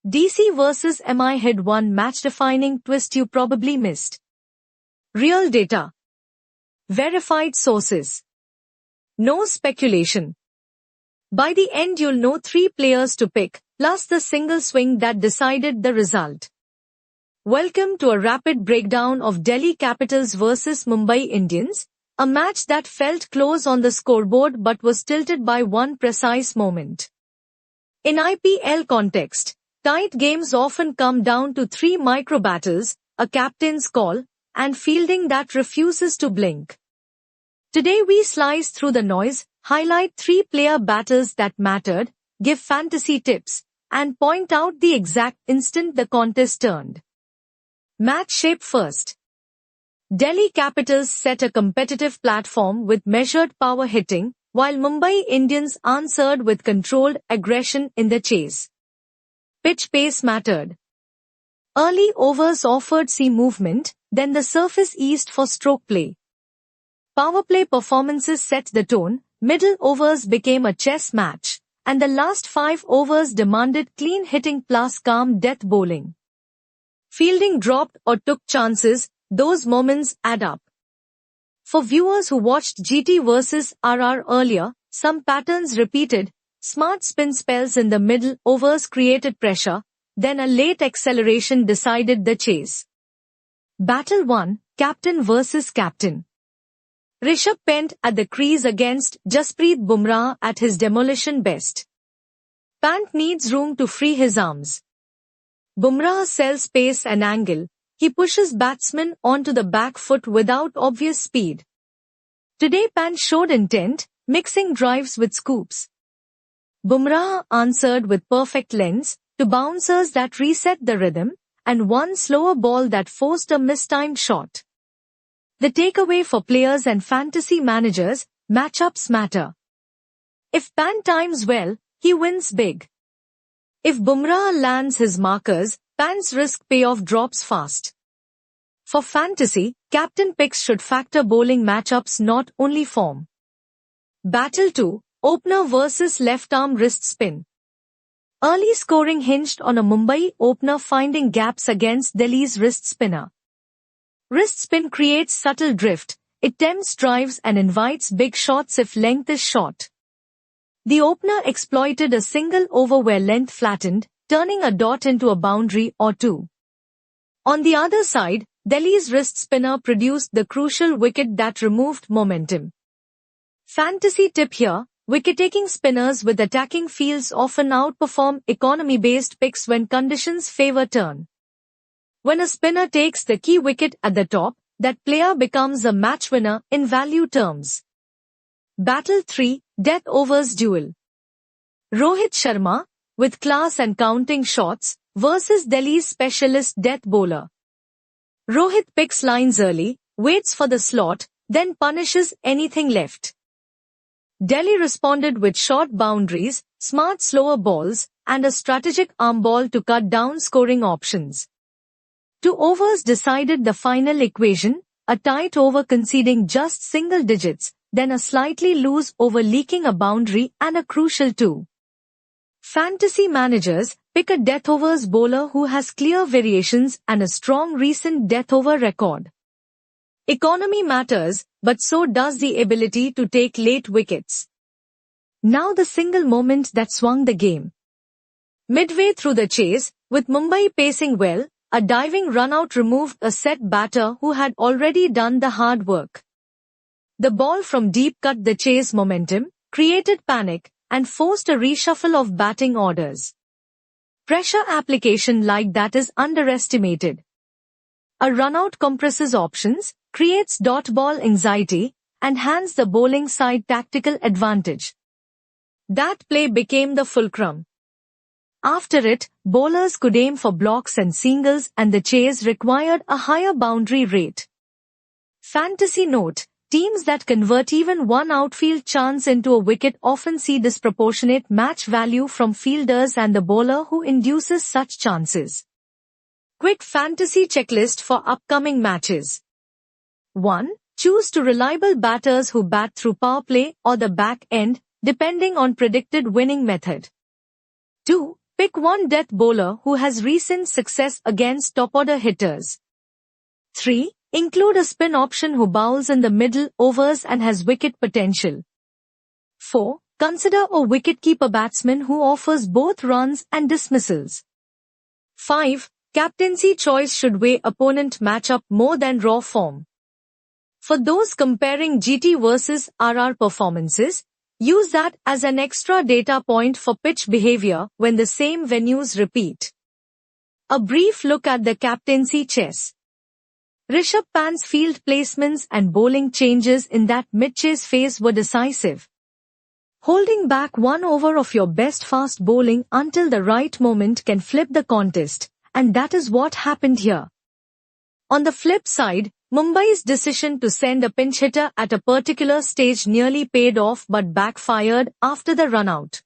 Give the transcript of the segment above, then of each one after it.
DC vs MI had one match-defining twist you probably missed. Real data. Verified sources. No speculation. By the end you'll know 3 players to pick, plus the single swing that decided the result. Welcome to a rapid breakdown of Delhi Capitals vs Mumbai Indians, a match that felt close on the scoreboard but was tilted by one precise moment. In IPL context, tight games often come down to 3 micro-battles, a captain's call, and fielding that refuses to blink. Today we slice through the noise, highlight 3 player battles that mattered, give fantasy tips, and point out the exact instant the contest turned. Match shape first. Delhi Capitals set a competitive platform with measured power hitting, while Mumbai Indians answered with controlled aggression in the chase. Pitch pace mattered. Early overs offered sea movement, then the surface eased for stroke play. Power play performances set the tone, middle overs became a chess match, and the last 5 overs demanded clean hitting plus calm death bowling. Fielding dropped or took chances, those moments add up. For viewers who watched GT vs RR earlier, some patterns repeated. Smart spin spells in the middle overs created pressure, then a late acceleration decided the chase. Battle 1, Captain vs Captain. Rishabh Pant at the crease against Jasprit Bumrah at his demolition best. Pant needs room to free his arms. Bumrah sells pace and angle. He pushes batsmen onto the back foot without obvious speed. Today Pant showed intent, mixing drives with scoops. Bumrah answered with perfect lengths, to bouncers that reset the rhythm, and one slower ball that forced a mistimed shot. The takeaway for players and fantasy managers, matchups matter. If Pant times well, he wins big. If Bumrah lands his markers, Pant's risk payoff drops fast. For fantasy, captain picks should factor bowling matchups not only form. Battle 2, Opener vs left-arm wrist spin. Early scoring hinged on a Mumbai opener finding gaps against Delhi's wrist spinner. Wrist spin creates subtle drift, it tempts drives and invites big shots if length is short. The opener exploited a single over where length flattened, turning a dot into a boundary or 2. On the other side, Delhi's wrist spinner produced the crucial wicket that removed momentum. Fantasy tip here. Wicket-taking spinners with attacking fields often outperform economy-based picks when conditions favor turn. When a spinner takes the key wicket at the top, that player becomes a match winner in value terms. Battle 3, Death Overs Duel. Rohit Sharma, with class and counting shots, versus Delhi's specialist death bowler. Rohit picks lines early, waits for the slot, then punishes anything left. Delhi responded with short boundaries, smart slower balls, and a strategic arm ball to cut down scoring options. 2 overs decided the final equation, a tight over conceding just single digits, then a slightly loose over leaking a boundary and a crucial 2. Fantasy managers, pick a death overs bowler who has clear variations and a strong recent death over record. Economy matters, but so does the ability to take late wickets. Now the single moment that swung the game. Midway through the chase, with Mumbai pacing well, a diving run-out removed a set batter who had already done the hard work. The ball from deep cut the chase momentum, created panic, and forced a reshuffle of batting orders. Pressure application like that is underestimated. A run-out compresses options, creates dot ball anxiety, and hands the bowling side tactical advantage. That play became the fulcrum. After it, bowlers could aim for blocks and singles and the chase required a higher boundary rate. Fantasy note, teams that convert even one outfield chance into a wicket often see disproportionate match value from fielders and the bowler who induces such chances. Quick fantasy checklist for upcoming matches. 1. Choose 2 reliable batters who bat through power play or the back end, depending on predicted winning method. 2. Pick one death bowler who has recent success against top-order hitters. 3. Include a spin option who bowls in the middle overs and has wicket potential. 4. Consider a wicket-keeper batsman who offers both runs and dismissals. 5. Captaincy choice should weigh opponent matchup more than raw form. For those comparing GT versus RR performances, use that as an extra data point for pitch behavior when the same venues repeat. A brief look at the captaincy chess. Rishabh Pant's field placements and bowling changes in that mid-chase phase were decisive. Holding back one over of your best fast bowling until the right moment can flip the contest, and that is what happened here. On the flip side, Mumbai's decision to send a pinch hitter at a particular stage nearly paid off but backfired after the run-out.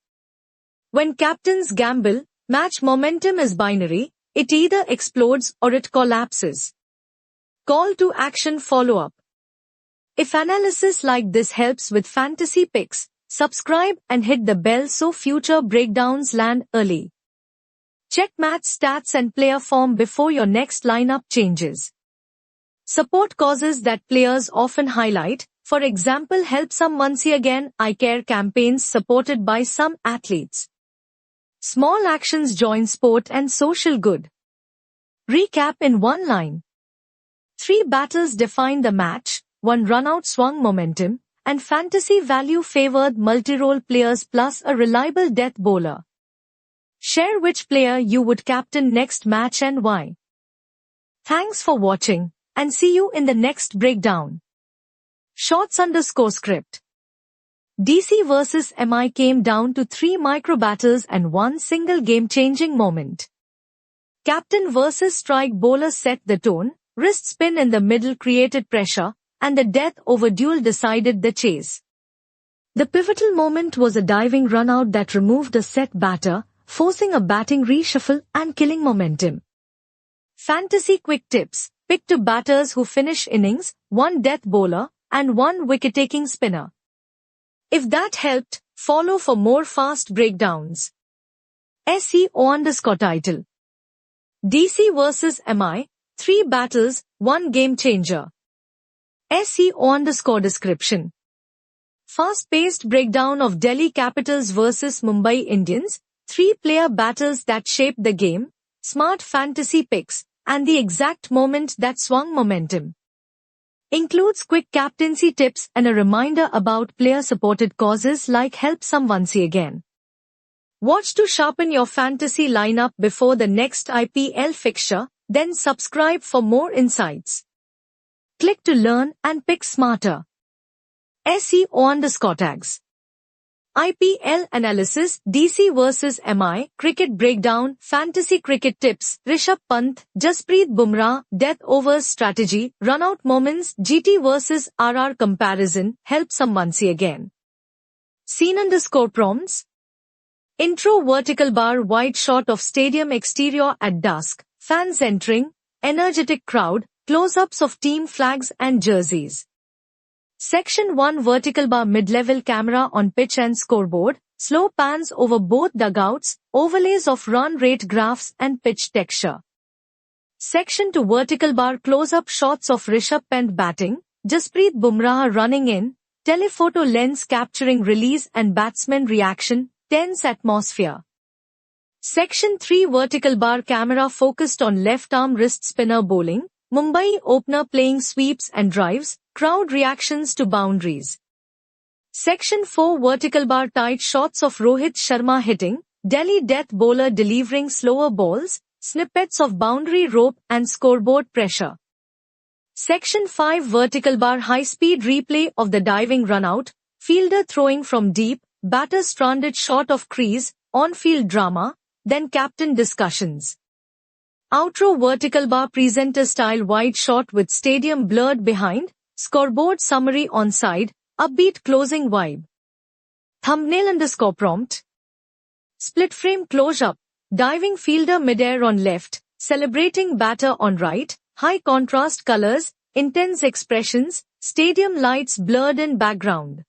When captains gamble, match momentum is binary, it either explodes or it collapses. Call to action follow-up. If analysis like this helps with fantasy picks, subscribe and hit the bell so future breakdowns land early. Check match stats and player form before your next lineup changes. Support causes that players often highlight, for example Help Some Muncie Again eye care campaigns supported by some athletes. Small actions join sport and social good. Recap in one line. 3 battles defined the match, 1 run-out swung momentum, and fantasy value favored multi-role players plus a reliable death bowler. Share which player you would captain next match and why. Thanks for watching, and see you in the next breakdown. Shorts_script. DC vs MI came down to 3 micro battles and 1 single game-changing moment. Captain vs strike bowler set the tone, wrist spin in the middle created pressure, and the death over duel decided the chase. The pivotal moment was a diving run-out that removed a set batter, forcing a batting reshuffle and killing momentum. Fantasy quick tips. Pick 2 batters who finish innings, 1 death bowler, and 1 wicket-taking spinner. If that helped, follow for more fast breakdowns. SEO_title. DC vs MI, 3 battles, 1 game changer. SEO_description. Fast-paced breakdown of Delhi Capitals vs Mumbai Indians, 3-player battles that shaped the game, smart fantasy picks, and the exact moment that swung momentum. Includes quick captaincy tips and a reminder about player-supported causes like Help Some Muncie Again. Watch to sharpen your fantasy lineup before the next IPL fixture, then subscribe for more insights. Click to learn and pick smarter. SEO_tags. IPL analysis, DC vs MI, cricket breakdown, fantasy cricket tips, Rishabh Pant, Jasprit Bumrah, death overs strategy, run-out moments, GT vs RR comparison, Help Some Muncie Again. Scene_prompts. Intro vertical bar wide shot of stadium exterior at dusk, fans entering, energetic crowd, close-ups of team flags and jerseys. Section 1 vertical bar mid-level camera on pitch and scoreboard, slow pans over both dugouts, overlays of run rate graphs and pitch texture. Section 2 vertical bar close-up shots of Rishabh Pant batting, Jasprit Bumrah running in, telephoto lens capturing release and batsman reaction, tense atmosphere. Section 3 vertical bar camera focused on left-arm wrist spinner bowling, Mumbai opener playing sweeps and drives, crowd reactions to boundaries. Section 4 vertical bar tight shots of Rohit Sharma hitting, Delhi death bowler delivering slower balls, snippets of boundary rope and scoreboard pressure. Section 5 vertical bar high-speed replay of the diving run-out, fielder throwing from deep, batter stranded short of crease, on-field drama, then captain discussions. Outro vertical bar presenter style wide shot with stadium blurred behind, scoreboard summary on side, upbeat closing vibe. Thumbnail_prompt. Split frame close-up, diving fielder midair on left, celebrating batter on right, high contrast colors, intense expressions, stadium lights blurred in background.